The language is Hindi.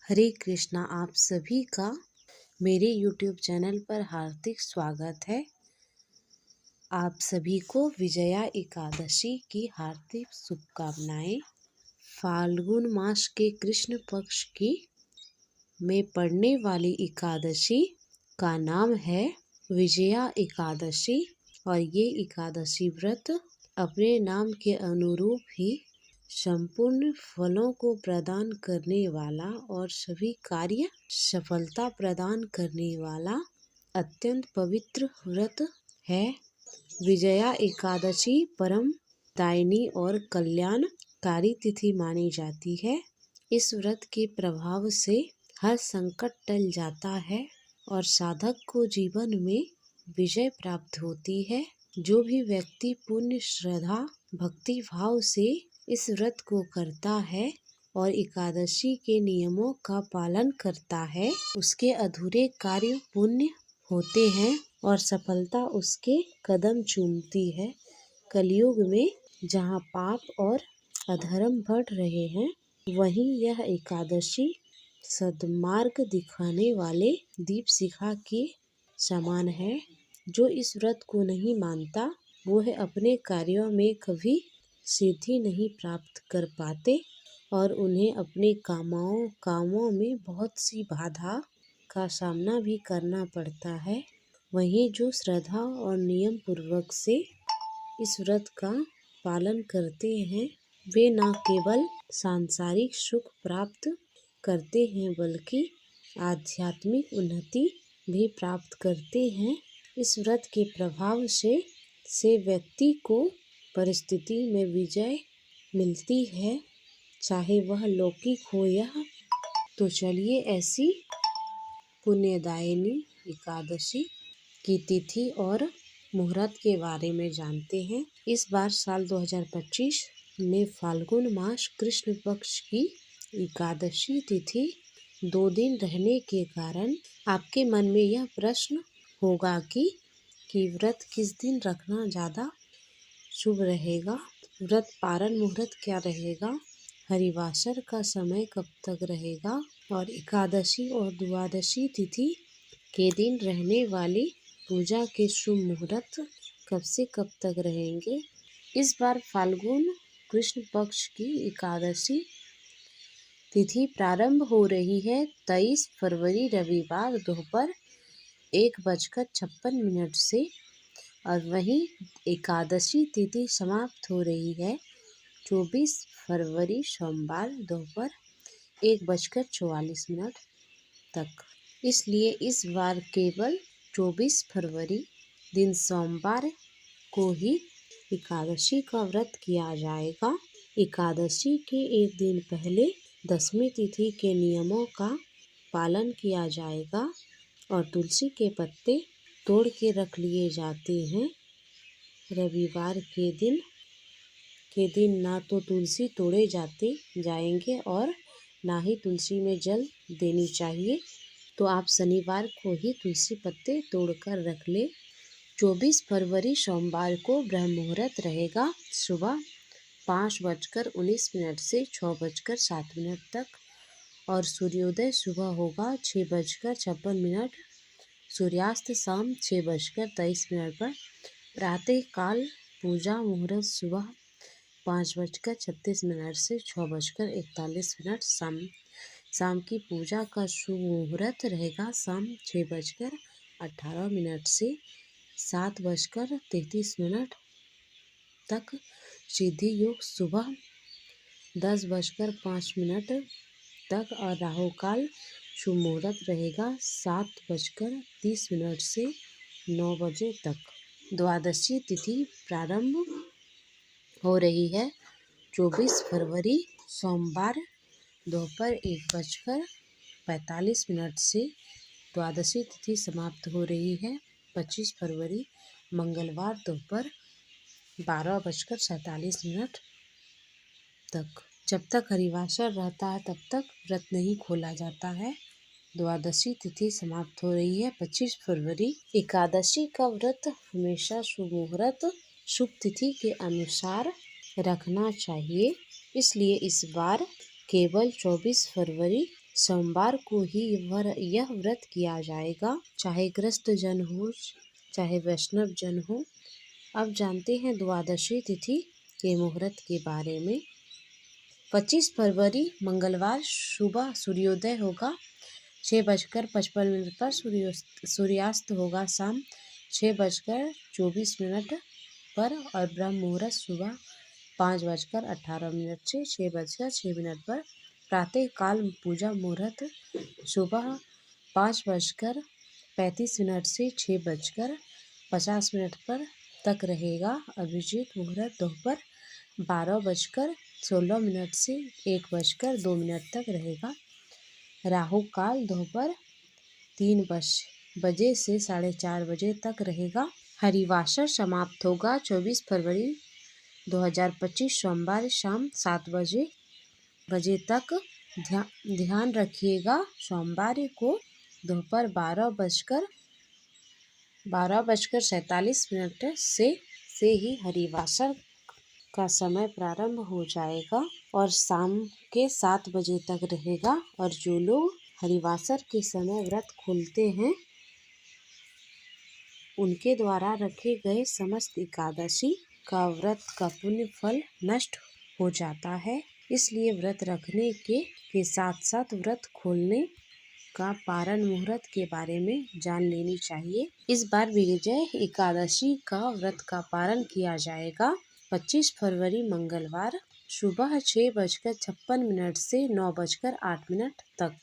हरे कृष्णा। आप सभी का मेरे YouTube चैनल पर हार्दिक स्वागत है। आप सभी को विजया एकादशी की हार्दिक शुभकामनाएं। फाल्गुन मास के कृष्ण पक्ष की में पड़ने वाली एकादशी का नाम है विजया एकादशी और ये एकादशी व्रत अपने नाम के अनुरूप ही संपूर्ण फलों को प्रदान करने वाला और सभी कार्य सफलता प्रदान करने वाला अत्यंत पवित्र व्रत है। विजया एकादशी परम दायिनी और कल्याणकारी तिथि मानी जाती है। इस व्रत के प्रभाव से हर संकट टल जाता है और साधक को जीवन में विजय प्राप्त होती है। जो भी व्यक्ति पुण्य श्रद्धा भक्ति भाव से इस व्रत को करता है और एकादशी के नियमों का पालन करता है, उसके अधूरे कार्य पुण्य होते हैं और सफलता उसके कदम चूमती है। कलयुग में जहाँ पाप और अधर्म बढ़ रहे हैं, वहीं यह एकादशी सद्मार्ग दिखाने वाले दीप शिखा के समान है। जो इस व्रत को नहीं मानता, वो है अपने कार्यों में कभी सिद्धि नहीं प्राप्त कर पाते और उन्हें अपने कामों में बहुत सी बाधा का सामना भी करना पड़ता है। वहीं जो श्रद्धा और नियम पूर्वक से इस व्रत का पालन करते हैं, वे न केवल सांसारिक सुख प्राप्त करते हैं बल्कि आध्यात्मिक उन्नति भी प्राप्त करते हैं। इस व्रत के प्रभाव से व्यक्ति को परिस्थिति में विजय मिलती है, चाहे वह लौकिक हो या। तो चलिए ऐसी पुण्यदायिनी एकादशी की तिथि और मुहूर्त के बारे में जानते हैं। इस बार साल 2025 में फाल्गुन मास कृष्ण पक्ष की एकादशी तिथि 2 दिन रहने के कारण आपके मन में यह प्रश्न होगा कि व्रत किस दिन रखना ज़्यादा शुभ रहेगा, व्रत पारण मुहूर्त क्या रहेगा, हरिवासर का समय कब तक रहेगा और एकादशी और द्वादशी तिथि के दिन रहने वाली पूजा के शुभ मुहूर्त कब से कब तक रहेंगे। इस बार फाल्गुन कृष्ण पक्ष की एकादशी तिथि प्रारंभ हो रही है 23 फरवरी रविवार दोपहर 1:56 से और वहीं एकादशी तिथि समाप्त हो रही है 24 फरवरी सोमवार दोपहर 1:44 तक। इसलिए इस बार केवल 24 फरवरी दिन सोमवार को ही एकादशी का व्रत किया जाएगा। एकादशी के एक दिन पहले दशमी तिथि के नियमों का पालन किया जाएगा और तुलसी के पत्ते तोड़ के रख लिए जाते हैं। रविवार के दिन ना तो तुलसी तोड़े जाएंगे और ना ही तुलसी में जल देनी चाहिए। तो आप शनिवार को ही तुलसी पत्ते तोड़कर रख ले। 24 फरवरी सोमवार को ब्रह्म मुहूर्त रहेगा सुबह 5:19 से 6:07 तक और सूर्योदय सुबह होगा 6:56। सूर्यास्त शाम 6:23 पर। प्रातः काल पूजा मुहूर्त सुबह 5:36 से 6:41। शाम की पूजा का शुभ मुहूर्त रहेगा शाम 6:18 से 7:33 तक। सिद्धि योग सुबह 10:05 तक और राहु काल शुभ मुहूर्त रहेगा 7:30 से 9 बजे तक। द्वादशी तिथि प्रारंभ हो रही है 24 फरवरी सोमवार दोपहर 1:45 से। द्वादशी तिथि समाप्त हो रही है 25 फरवरी मंगलवार दोपहर 12:47 तक। जब तक हरिवासर रहता है तब तक व्रत नहीं खोला जाता है। द्वादशी तिथि समाप्त हो रही है 25 फरवरी। एकादशी का व्रत हमेशा शुभ मुहूर्त शुभ तिथि के अनुसार रखना चाहिए। इसलिए इस बार केवल 24 फरवरी सोमवार को ही यह व्रत किया जाएगा, चाहे ग्रस्त जन हो चाहे वैष्णव जन हो। अब जानते हैं द्वादशी तिथि के मुहूर्त के बारे में। 25 फरवरी मंगलवार सुबह सूर्योदय होगा 6:55 पर। सूर्यास्त होगा शाम 6:24 पर और ब्रह्म मुहूर्त सुबह 5:18 से 6:06 पर। प्रातः काल पूजा मुहूर्त सुबह 5:35 से 6:50 पर तक रहेगा। अभिजीत मुहूर्त दोपहर 12:16 से 1:02 तक रहेगा। राहु काल दोपहर 3 बजे से 4:30 बजे तक रहेगा। हरिवासर समाप्त होगा 24 फरवरी 2025 सोमवार शाम 7 बजे तक। ध्यान रखिएगा, सोमवार को दोपहर 12:47 से ही हरिवासर का समय प्रारंभ हो जाएगा और शाम के 7 बजे तक रहेगा। और जो लोग हरिवासर के समय व्रत खोलते हैं उनके द्वारा रखे गए समस्त एकादशी का व्रत का पुण्य फल नष्ट हो जाता है। इसलिए व्रत रखने के साथ साथ व्रत खोलने का पारण मुहूर्त के बारे में जान लेनी चाहिए। इस बार विजय एकादशी का व्रत का पारण किया जाएगा 25 फरवरी मंगलवार सुबह 6:56 से 9:08 तक।